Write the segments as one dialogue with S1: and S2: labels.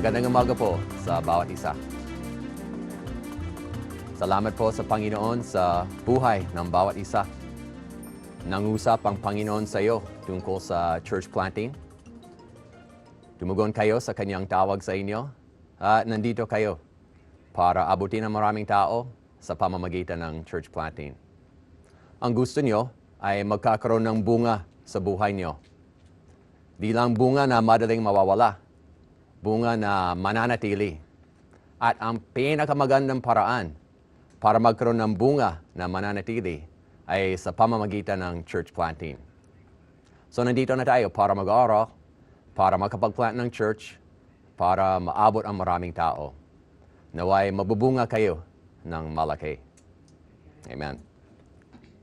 S1: Magandang umaga po sa bawat isa. Salamat po sa Panginoon sa buhay ng bawat isa. Nangusap ang Panginoon sa iyo tungkol sa church planting. Tumugon kayo sa kanyang tawag sa inyo at nandito kayo para abutin ang maraming tao sa pamamagitan ng church planting. Ang gusto nyo ay magkakaroon ng bunga sa buhay nyo. Di lang bunga na madaling mawawala, bunga na mananatili. At ang pinakamagandang paraan para magkaroon ng bunga na mananatili ay sa pamamagitan ng church planting. So nandito na tayo para mag-aaral, para makapag-plant ng church, para maabot ang maraming tao. Naway mabubunga kayo ng malaki. Amen.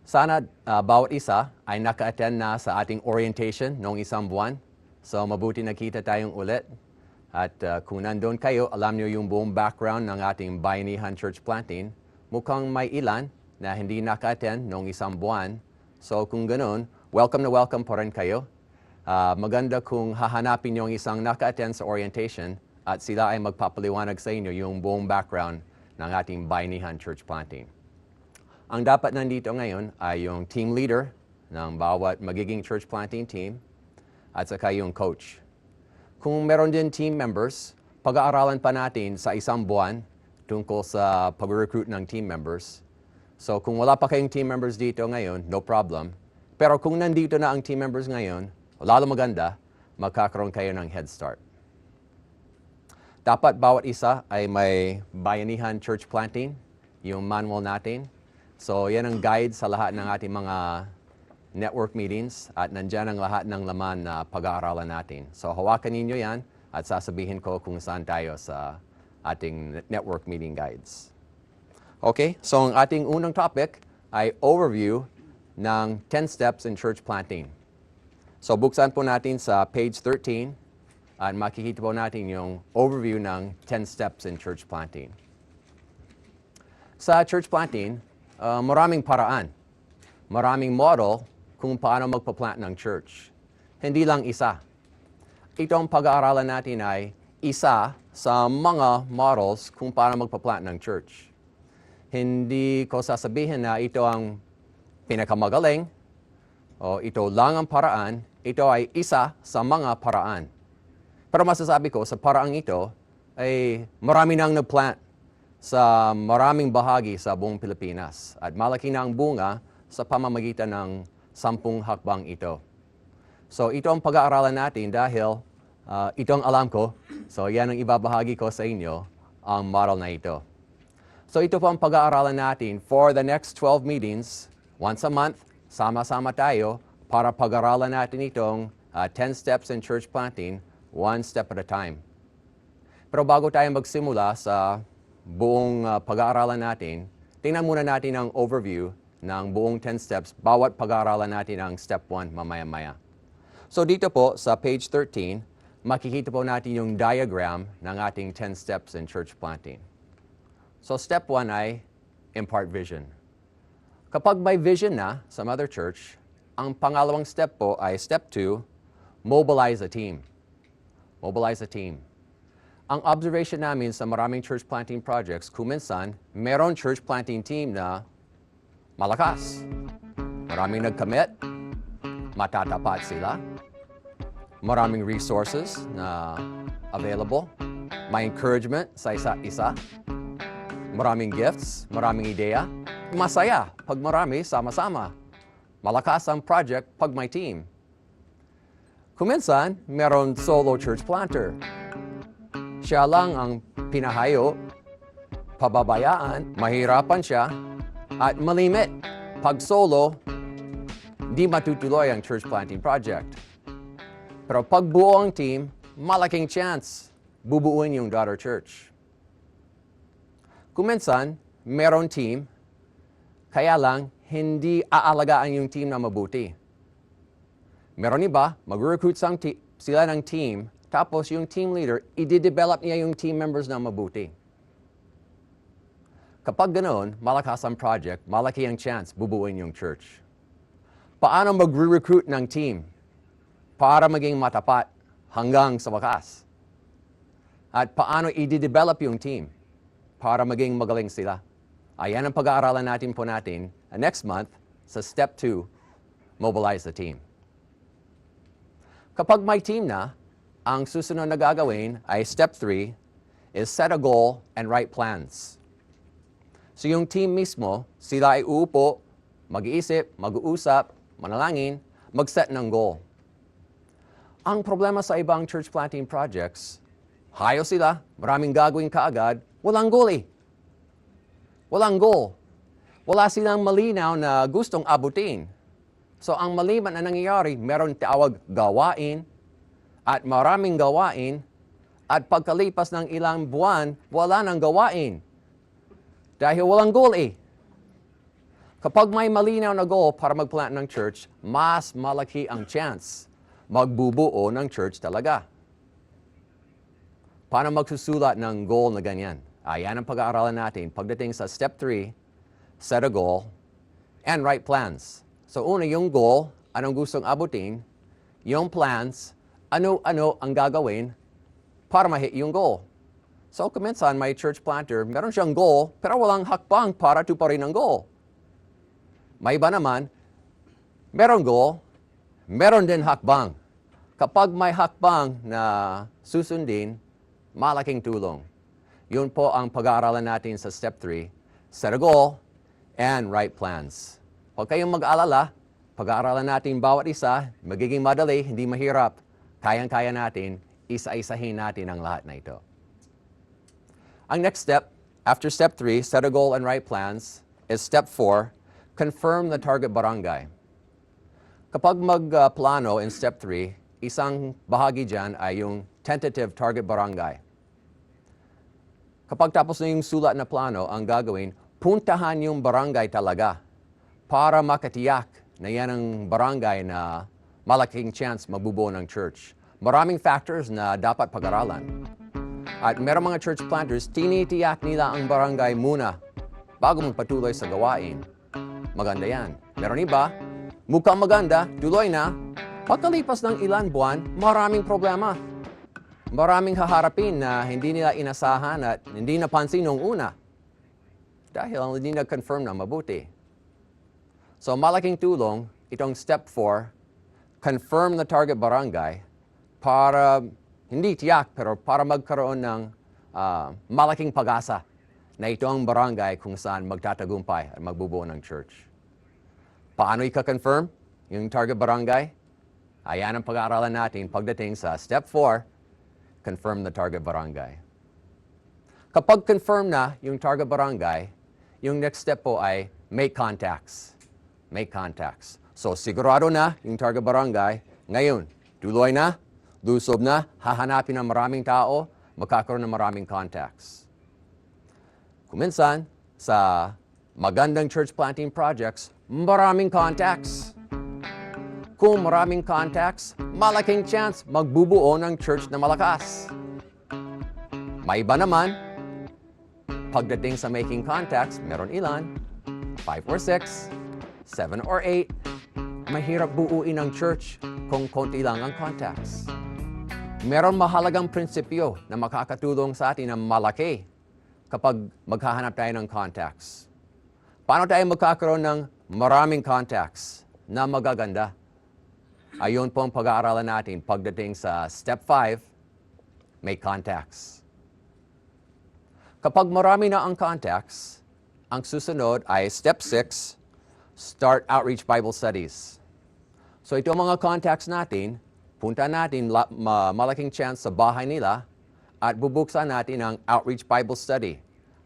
S1: Sana bawat isa ay naka-attend na sa ating orientation noong isang buwan. So mabuti nakita tayong ulit. At kung nandun kayo, alam niyo yung buong background ng ating Bayanihan Church Planting. Mukhang may ilan na hindi naka-attend noong isang buwan. So kung ganun, welcome na welcome pa rin kayo. Maganda kung hahanapin niyo ang isang naka-attend sa orientation at sila ay magpapaliwanag sa inyo yung buong background ng ating Bayanihan Church Planting. Ang dapat nandito ngayon ay yung team leader ng bawat magiging church planting team at saka yung coach. Kung meron din team members, pag-aaralan pa natin sa isang buwan tungkol sa pag-recruit ng team members. So kung wala pa kayong team members dito ngayon, no problem. Pero kung nandito na ang team members ngayon, lalo maganda, magkakaroon kayo ng head start. Dapat bawat isa ay may Bayanihan Church Planting, yung manual natin. So yan ang guide sa lahat ng ating mga network meetings at nandyan ang lahat ng laman na pag-aaralan natin. So hawakan ninyo yan at sasabihin ko kung saan tayo sa ating network meeting guides. Okay, so ang ating unang topic ay overview ng 10 steps in church planting. So buksan po natin sa page 13 at makikita po natin yung overview ng 10 steps in church planting. Sa church planting, maraming paraan, maraming model kung paano magpa-plant ng church. Hindi lang isa. Itong pag-aaralan natin ay isa sa mga models kung paano magpa-plant ng church. Hindi ko sasabihin na ito ang pinakamagaling o ito lang ang paraan. Ito ay isa sa mga paraan. Pero masasabi ko sa paraang ito ay marami nang nag-plant sa maraming bahagi sa buong Pilipinas at malaki na ang bunga sa pamamagitan ng 10 hakbang ito. So ito ang pag-aaralan natin dahil ito ang alam ko. So yan ang ibabahagi ko sa inyo, ang model na ito. So ito po ang pag-aaralan natin for the next 12 meetings, once a month, sama-sama tayo para pag-aaralan natin itong 10 steps in church planting, one step at a time. Pero bago tayo magsimula sa buong pag-aaralan natin, tingnan muna natin ang overview ng buong 10 steps. Bawat pag-aaralan natin ang step 1 mamaya-maya. So dito po sa page 13, makikita po natin yung diagram ng ating 10 steps in church planting. So step 1 ay impart vision. Kapag may vision na sa Mother Church, ang pangalawang step po ay step 2, mobilize a team. Mobilize a team. Ang observation namin sa maraming church planting projects, kuminsan, meron church planting team na malakas. Maraming nag-commit, matatapat sila. Maraming resources na available. May encouragement sa isa't isa. Maraming gifts, maraming ideya. Masaya pag marami sama-sama. Malakas ang project pag may team. Kuminsan, meron solo church planter. Siya lang ang pinahayo, pababayaan, mahirapan siya, at malimit. Pag solo, di matutuloy ang church planting project. Pero pag buo ang team, malaking chance bubuuin yung daughter church. Kuminsan, meron team, kaya lang hindi aalagaan yung team na mabuti. Meron iba, mag-recruit sila ng team, tapos yung team leader, i-develop niya yung team members na mabuti. Kapag ganoon, malakas ang project, malaki ang chance bubuuin yung church. Paano mag-recruit ng team para maging matapat hanggang sa wakas? at paano i-develop yung team para maging magaling sila. Ayan ang pag-aaralan natin next month sa Step 2, Mobilize the Team. Kapag may team na, ang susunod na gagawin ay Step 3 is set a goal and write plans. So yung team mismo, sila ay uupo, mag-iisip, mag-uusap, manalangin, mag-set ng goal. Ang problema sa ibang church planting projects, hayo sila, maraming gagawin kaagad, walang goal eh. Walang goal. Wala silang malinaw na gustong abutin. So ang maliban na nangyayari, meron tawag gawain at maraming gawain at pagkalipas ng ilang buwan, wala nang gawain. Dahil walang goal eh. Kapag may malinaw na goal para mag-plant ng church, mas malaki ang chance magbubuo ng church talaga. Paano magsusulat ng goal na ganyan? Ayan ang pag-aaralan natin pagdating sa Step 3, set a goal, and write plans. So una, yung goal, anong gustong abutin, yung plans, ano-ano ang gagawin para ma-hit yung goal. So kuminsan, may church planter, meron siyang goal, pero walang hakbang para tuparin ang goal. May iba naman, meron goal, meron din hakbang. Kapag may hakbang na susundin, malaking tulong. Yun po ang pag-aaralan natin sa Step 3, set a goal and write plans. Huwag kayong mag-alala, pag-aaralan natin bawat isa, magiging madali, hindi mahirap. Kayang-kaya natin, isa-isahin natin ang lahat na ito. Ang next step, after Step 3, set a goal and write plans, is Step 4, confirm the target barangay. Kapag magplano in Step 3, isang bahagi dyan ay yung tentative target barangay. Kapag tapos na yung sulat na plano, ang gagawin, puntahan yung barangay talaga para makatiyak na yan ang barangay na malaking chance mabubuo ng church. Maraming factors na dapat pag-aralan. At merong mga church planters, tinitiyak nila ang barangay muna bago magpatuloy sa gawain. Maganda yan. Meron iba, mukhang maganda, tuloy na. Pagkalipas ng ilan buwan, maraming problema. Maraming haharapin na hindi nila inasahan at hindi napansin nung una. Dahil hindi nag-confirm na mabuti. So malaking tulong itong Step 4, confirm the target barangay para, hindi tiyak, pero para magkaroon ng malaking pag-asa na ito ang barangay kung saan magtatagumpay at magbubuo ng church. Paano i-confirm yung target barangay? Ayan ang pag-aaralan natin pagdating sa Step 4, confirm the target barangay. Kapag confirm na yung target barangay, yung next step po ay make contacts. Make contacts. So sigurado na yung target barangay. Ngayon, tuloy na, lusob na, hahanapin ng maraming tao, magkakaroon ng maraming contacts. Kuminsan, sa magandang church planting projects, maraming contacts. Kung maraming contacts, malaking chance magbubuo ng church na malakas. May iba naman, pagdating sa making contacts, meron ilan, 5 or 6, 7 or 8, mahirap buuin ng church kung konti lang ang contacts. Meron mahalagang prinsipyo na makakatulong sa atin ng malaki kapag maghahanap tayo ng contacts. Paano tayo magkakaroon ng maraming contacts na magaganda? Ayon po ang pag-aaralan natin pagdating sa Step 5, make contacts. Kapag marami na ang contacts, ang susunod ay Step 6, start outreach Bible studies. So ito mga contacts natin, punta natin malaking chance sa bahay nila at bubuksan natin ang outreach Bible study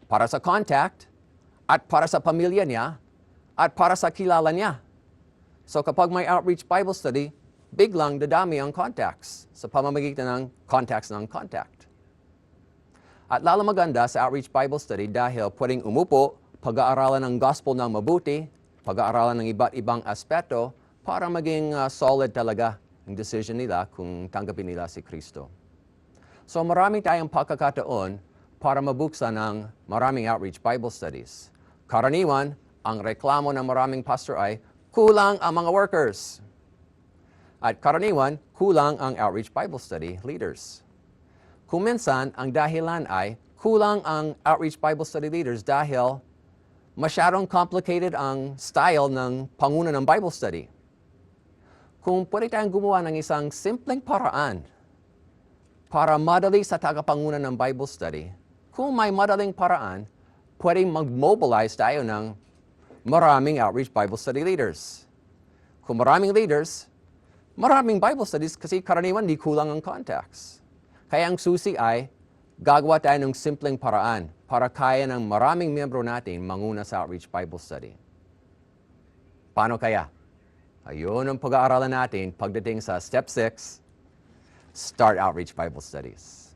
S1: para sa contact at para sa pamilya niya at para sa kilala niya. So kapag may outreach Bible study, biglang dadami ang contacts sa pamamagitan ng contacts ng contact. At lalo maganda sa outreach Bible study dahil pwedeng umupo, pag-aaralan ng gospel ng mabuti, pag-aaralan ng iba't ibang aspeto para maging solid talaga ang decision nila kung tanggapin nila si Kristo. So marami tayong pagkakataon para mabuksan ng maraming outreach Bible studies. Karaniwan, ang reklamo ng maraming pastor ay kulang ang mga workers. At karaniwan, kulang ang outreach Bible study leaders. Kung minsan, ang dahilan ay kulang ang outreach Bible study leaders dahil masyadong complicated ang style ng panguna ng Bible study. Kung pwede tayong gumawa ng isang simpleng paraan para madali sa tagapanguna ng Bible study, kung may madaling paraan, pwede mag-mobilize tayo ng maraming outreach Bible study leaders. Kung maraming leaders, maraming Bible studies kasi karaniwan di kulang ang contacts. Kaya ang susi ay gagawa tayo ng simpleng paraan para kaya ng maraming miyembro natin manguna sa outreach Bible study. Paano kaya? Ayun ang pag-aaralan natin pagdating sa Step 6, Start Outreach Bible Studies.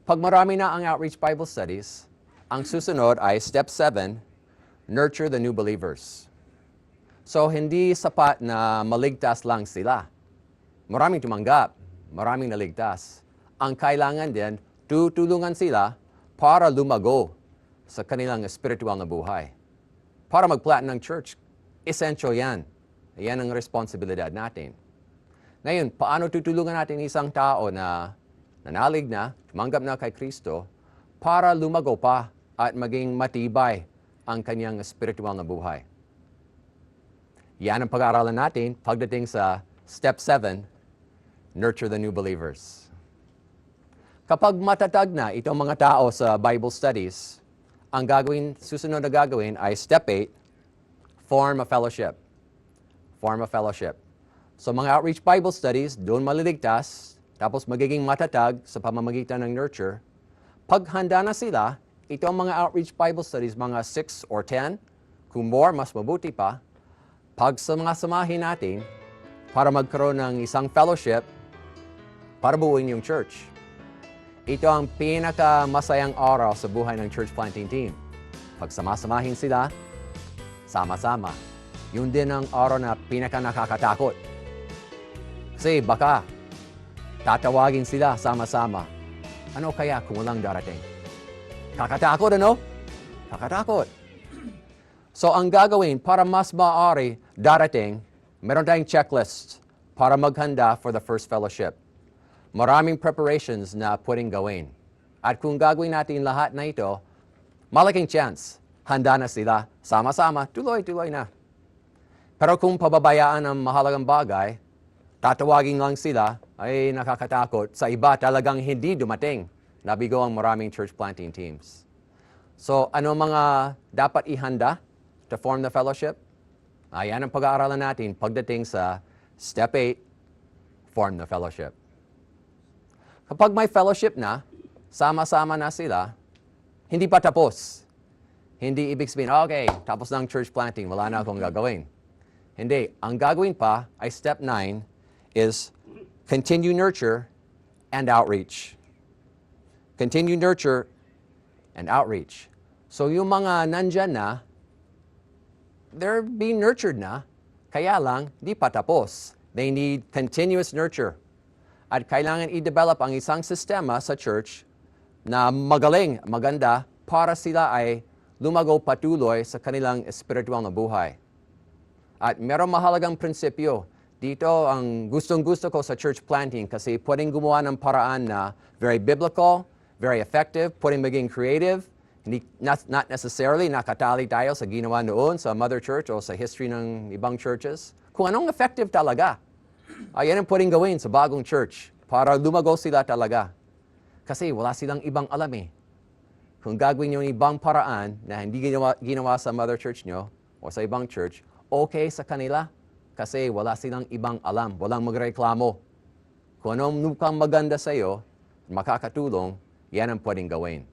S1: Pag marami na ang outreach Bible studies, ang susunod ay Step 7, Nurture the New Believers. So, hindi sapat na maligtas lang sila. Maraming tumanggap, maraming naligtas. Ang kailangan din, tutulungan sila para lumago sa kanilang spiritual na buhay. Para mag-plant ng church, essential yan. Yan ang responsibilidad natin. Ngayon, paano tutulungan natin isang tao na nanalig na, tumanggap na kay Kristo, para lumago pa at maging matibay ang kanyang spiritual na buhay? Yan ang pag-aaralan natin pagdating sa Step 7, Nurture the New Believers. Kapag matatag na itong mga tao sa Bible studies, ang susunod na gagawin ay Step 8, Form a Fellowship. Form a fellowship. So mga outreach Bible studies, doon maliligtas, tapos magiging matatag sa pamamagitan ng nurture. Pag handa na sila, itong mga outreach Bible studies, mga 6 or 10, kung more, mas mabuti pa, pag samahin natin para magkaroon ng isang fellowship para buuin yung church. Ito ang pinakamasayang araw sa buhay ng church planting team. Pag samahin sila, sama-sama. Yun din ang araw na pinaka-nakakatakot. Kasi baka tatawagin sila sama-sama. Ano kaya kung walang darating? Kakatakot, ano? Kakatakot. So ang gagawin para mas maaari darating, meron tayong checklist para maghanda for the first fellowship. Maraming preparations na pwedeng gawin. At kung gagawin natin lahat na ito, malaking chance, handa na sila, sama-sama, tuloy-tuloy na. Pero kung pababayaan ang mahalagang bagay, tatawagin lang sila, ay nakakatakot. Sa iba talagang hindi dumating. Nabigo ang maraming church planting teams. So, ano mga dapat ihanda to form the fellowship? Ayan ang pag-aaralan natin pagdating sa Step 8, Form the Fellowship. Kapag may fellowship na, sama-sama na sila, hindi pa tapos. Hindi ibig sabihin, okay, tapos ng church planting, wala na akong gagawin. Hindi. Ang gagawin pa ay Step 9 is continue nurture and outreach. Continue nurture and outreach. So yung mga nandyan na, they're being nurtured na, kaya lang, di pa tapos. They need continuous nurture. At kailangan i-develop ang isang sistema sa church na magaling, maganda, para sila ay lumago patuloy sa kanilang spiritual na buhay. At merong mahalagang prinsipyo. Dito ang gustong-gusto ko sa church planting kasi pwedeng gumawa ng paraan na very biblical, very effective, pwedeng maging creative, not necessarily nakatali tayo sa ginawa noon sa mother church o sa history ng ibang churches. Kung anong effective talaga, ayan ang pwedeng gawin sa bagong church para lumago sila talaga. Kasi wala silang ibang alam eh. Kung gagawin nyo ibang paraan na hindi ginawa sa mother church nyo o sa ibang church, okay sa kanila kasi wala silang ibang alam, walang magreklamo. Kung anong mukhang maganda sa iyo, makakatulong, yan ang pwedeng gawin.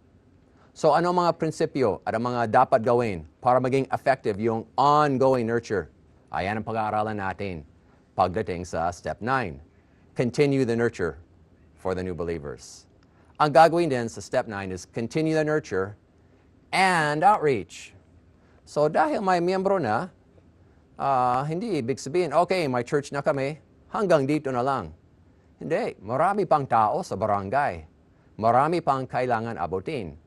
S1: So ano mga prinsipyo at ang mga dapat gawin para maging effective yung ongoing nurture? Ayan ang pag-aaralan natin pagdating sa Step 9. Continue the nurture for the new believers. Ang gagawin din sa Step 9 is continue the nurture and outreach. So dahil may miyembro na, hindi ibig sabihin, okay, may church na kami, hanggang dito na lang. Hindi, marami pang tao sa barangay. Marami pang kailangan abutin.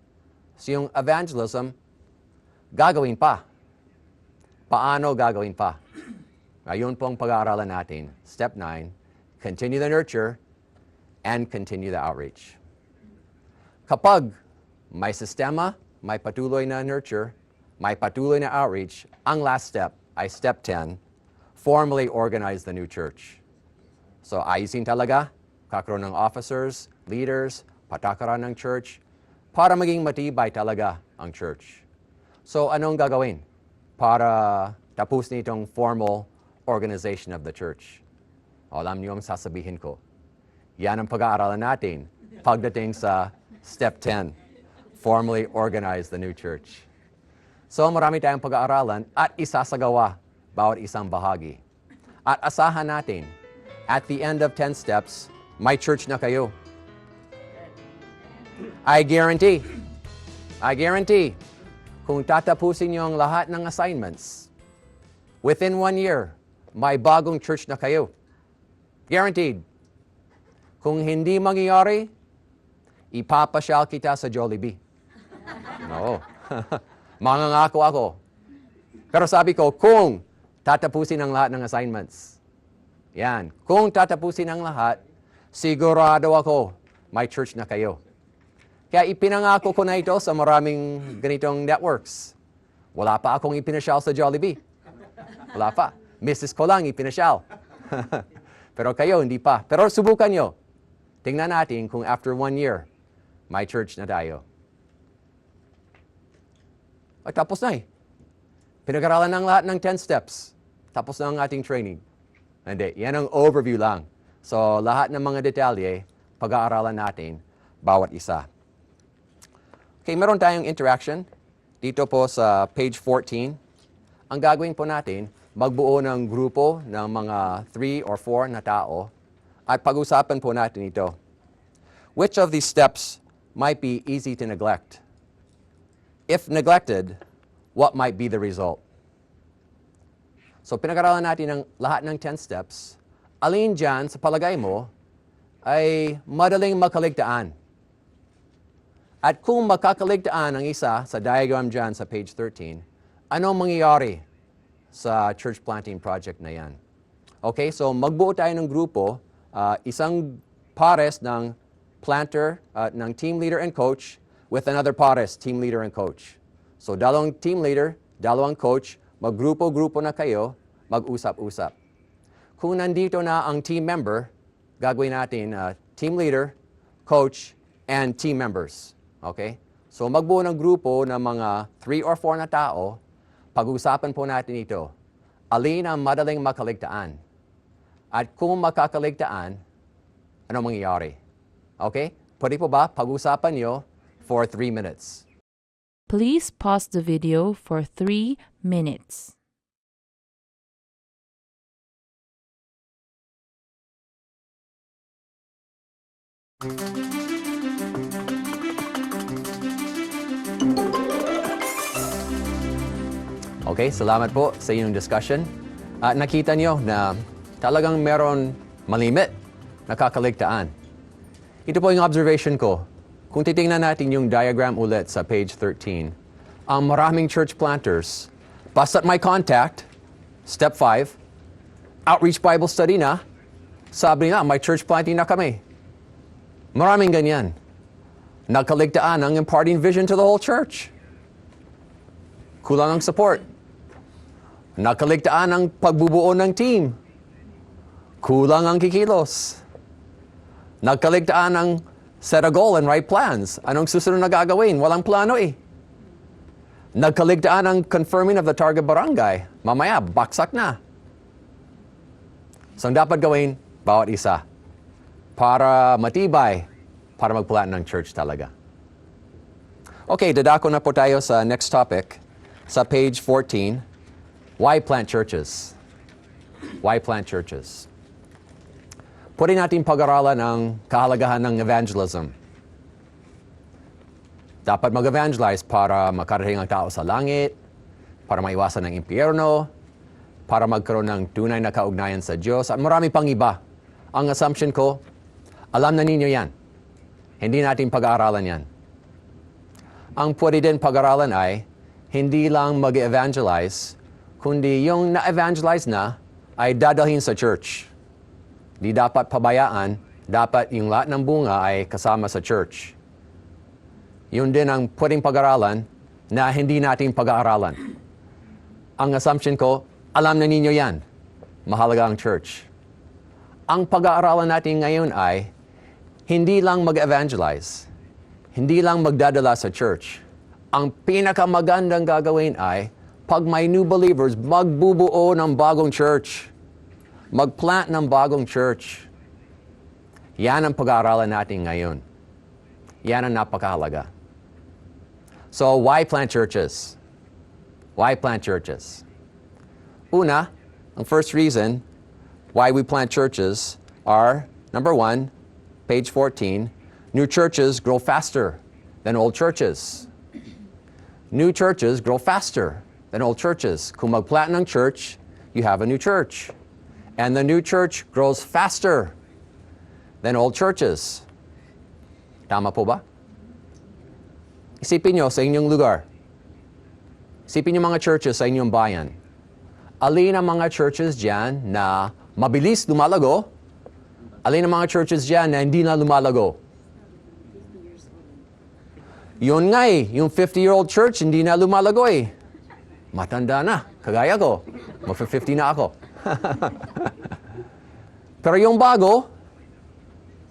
S1: So yung evangelism, gagawin pa. Paano gagawin pa? Ngayon pong pag-aaralan natin. Step 9, continue the nurture and continue the outreach. Kapag may sistema, may patuloy na nurture, may patuloy na outreach, ang last step ay step 10, formally organize the new church. So ayusin talaga, kakaroon ng officers, leaders, patakaran ng church, para maging matibay talaga ang church. So anong gagawin para tapos nitong formal organization of the church? Alam niyo ang sasabihin ko. Yan ang pag-aaralan natin pagdating sa step 10, formally organize the new church. So marami tayong pag-aaralan at isasagawa bawat isang bahagi. At asahan natin, at the end of 10 steps, may church na kayo. I guarantee, kung tatapusin niyo ang lahat ng assignments, within 1 year, may bagong church na kayo. Guaranteed. Kung hindi mangyayari, ipapasyal kita sa Jollibee. No. Mangangako ako. Pero sabi ko, kung tatapusin ang lahat ng assignments, yan, kung tatapusin ang lahat, sigurado ako, may church na kayo. Kaya ipinangako ko na ito sa maraming ganitong networks. Wala pa akong ipinasyal sa Jollibee. Wala pa. Mrs. ko lang ipinasyal. Pero kayo, hindi pa. Pero subukan nyo. Tingnan natin kung after 1 year, may church na tayo. Ay, tapos na eh. Pinag-aralan ng lahat ng 10 steps. Tapos na ang ating training. Hindi, yan ang overview lang. So, lahat ng mga detalye, pag-aaralan natin, bawat isa. Okay, meron tayong interaction dito po sa page 14. Ang gagawin po natin, magbuo ng grupo ng mga 3 or 4 na tao at pag-usapan po natin ito. Which of these steps might be easy to neglect? If neglected, what might be the result? So pinag-aralan natin ang lahat ng 10 steps. Alin dyan sa palagay mo ay madaling makaligtaan? At kung makakaligtaan ang isa sa diagram dyan sa page 13, anong mangyayari sa church planting project na yan? Okay, so magbuo tayo ng grupo, isang pares ng planter, ng team leader and coach with another pares, team leader and coach. So dalawang team leader, dalawang coach, maggrupo-grupo na kayo, mag-usap-usap. Kung nandito na ang team member, gagawin natin team leader, coach, and team members. Okay? So magbuo ng grupo ng mga 3 or 4 na tao, pag-usapan po natin ito. Alin ang madaling makaligtaan? At kung makakaligtaan, ano mangyayari? Okay? Pwede po ba pag-usapan nyo for 3 minutes?
S2: Please pause the video for 3 minutes.
S1: Okay, salamat po sa inyong discussion. Nakita nyo na talagang meron malimit na kakaligtaan. Ito po yung observation ko. Kung titingnan natin yung diagram ulit sa page 13, ang maraming church planters, basta't may contact, step 5, outreach Bible study na, sabi na, may church planting na kami. Maraming ganyan. Nagkaligtaan ang imparting vision to the whole church. Kulang ang support. Nakaligtaan ang pagbubuo ng team. Kulang ang kikilos. Nagkaligtaan ang set a goal and write plans. Anong susunod na gagawin? Walang plano eh. Nagkaligtaan ang confirming of the target barangay. Mamaya, baksak na. So, ang dapat gawin, bawat isa. Para matibay, para magplan ng church talaga. Okay, dadako na po tayo sa next topic. Sa page 14, why plant churches? Why plant churches? Pwede natin pag-aralan ang kahalagahan ng evangelism. Dapat mag-evangelize para makarating ang tao sa langit, para maiwasan ng impyerno, para magkaroon ng tunay na kaugnayan sa Diyos, at marami pang iba. Ang assumption ko, alam na ninyo yan. Hindi natin pag-aaralan yan. Ang pwede din pag-aralan ay, hindi lang mag-evangelize, kundi yung na-evangelize na ay dadalhin sa church. Di dapat pabayaan dapat yung lahat ng bunga ay kasama sa church. Yun din ang pwedeng pag-aralan na hindi natin pag-aaralan. Ang assumption ko, alam na ninyo yan. Mahalaga ang church. Ang pag-aaralan natin ngayon ay hindi lang mag-evangelize, hindi lang magdadala sa church. Ang pinakamagandang gagawin ay pag may new believers, magbubuo ng bagong church. Mag-plant ng bagong church. Yan ang pag-aaralan natin ngayon. Yan ang napakahalaga. So, why plant churches? Why plant churches? Una, ang first reason why we plant churches are, number 1, page 14, new churches grow faster than old churches. New churches grow faster than old churches. Kung mag-plant ng church, you have a new church. And the new church grows faster than old churches. Tama po ba? Isipin nyo sa inyong lugar. Isipin nyo mga churches sa inyong bayan. Alin ang mga churches dyan na mabilis lumalago? Alin ang mga churches dyan na hindi na lumalago? Yun nga yung 50-year-old church hindi na lumalago eh. Matanda na, kagaya ko. Mag-50 na ako. Pero yung bago,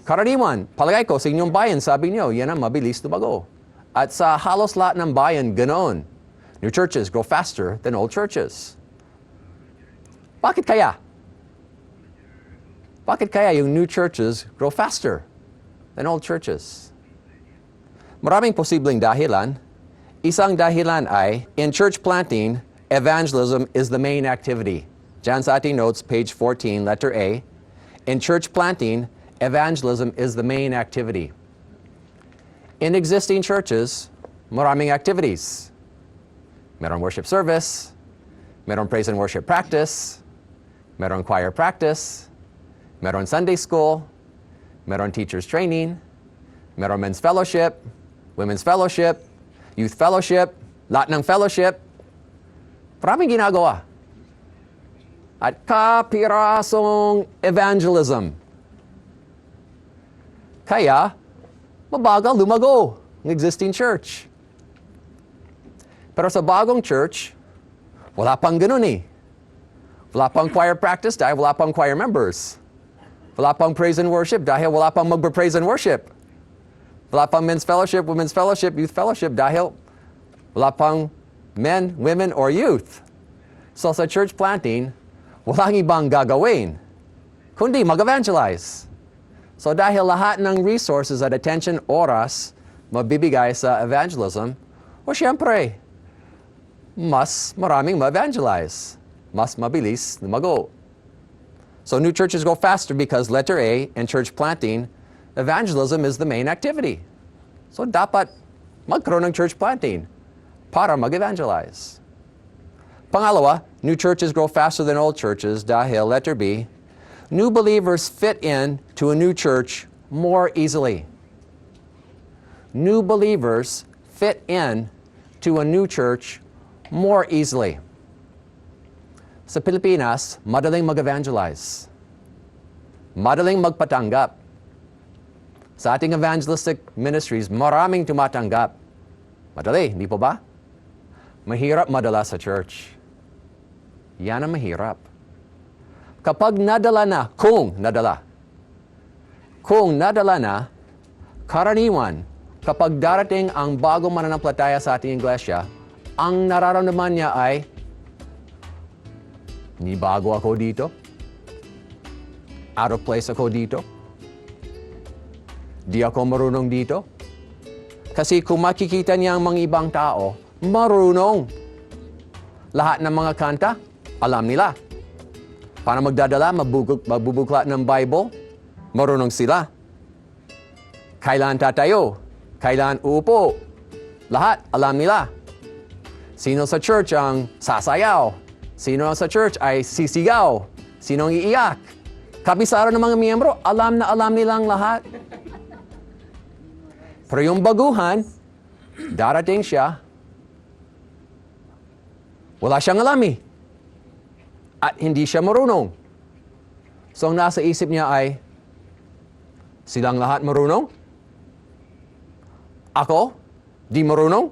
S1: karaniwan, palagay ko sa inyong bayan, sabi niyo, yan ang mabilis lumago. At sa halos lahat ng bayan, ganoon. New churches grow faster than old churches. Bakit kaya? Bakit kaya yung new churches grow faster than old churches? Maraming posibleng dahilan. Isang dahilan ay, in church planting, evangelism is the main activity. Diyan sa ating notes, page 14, letter A. In church planting, evangelism is the main activity. In existing churches, maraming activities. Merong worship service, merong praise and worship practice, merong choir practice, meron Sunday school, meron teachers training, meron men's fellowship, women's fellowship, youth fellowship, lahat ng fellowship. Maraming ginagawa. At kapirasong evangelism. Kaya, mabagal lumago ng existing church. Pero sa bagong church, wala pang ganun eh. Wala pang choir practice dahil wala pang choir members. Wala pang praise and worship dahil wala pang magbe-praise and worship. Wala pang men's fellowship, women's fellowship, youth fellowship dahil wala pang men, women, or youth. So sa church planting, walang ibang gagawin, kundi mag-evangelize. So dahil lahat ng resources at attention, oras, mabibigay sa evangelism, o siyempre, mas maraming ma-evangelize. Mas mabilis lumago. So new churches go faster because letter A, in church planting, evangelism is the main activity. So dapat magkaroon ng church planting para mag-evangelize. Pangalawa, new churches grow faster than old churches dahil letter B, new believers fit in to a new church more easily. New believers fit in to a new church more easily. Sa Pilipinas, madaling mag-evangelize. Madaling magpatanggap. Sa ating evangelistic ministries, maraming tumatanggap. Madali, hindi po ba? Mahirap madala sa church. Yan ang mahirap. Kapag nadala na, kung nadala na, karaniwan, kapag darating ang bagong mananampalataya sa ating iglesia, ang nararamdaman niya ay, ni bago ako dito? Out of place ako dito? Di ako marunong dito? Kasi kung makikita niya ang mga ibang tao, marunong. Lahat ng mga kanta, alam nila. Paano magdadala, magbubuklat ng Bible, marunong sila. Kailan tatayo? Kailan uupo? Lahat, alam nila. Sino sa church ang sasayaw? Sino sa church ay sisigaw? Sino ang iiyak? Kabisado ng mga miyembro, alam na alam nilang lahat. Pero yung baguhan, darating siya, wala siyang alam eh. At hindi siya marunong. So ang nasa isip niya ay, Silang lahat marunong? Ako? Di marunong?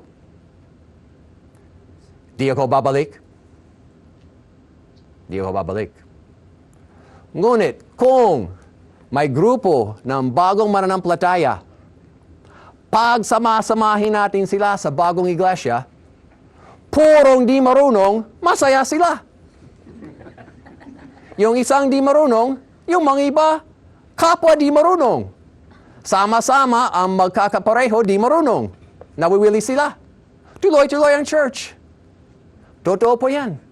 S1: Di ako babalik? Di ako babalik. Ngunit kung may grupo ng bagong mananampalataya, pagsama-samahin natin sila sa bagong iglesia, purong di marunong, masaya sila. Yung isang di marunong, yung mga iba, kapwa di marunong. Sama-sama ang magkakapareho di marunong. Nawiwili sila. Tuloy-tuloy ang church. Totoo po yan.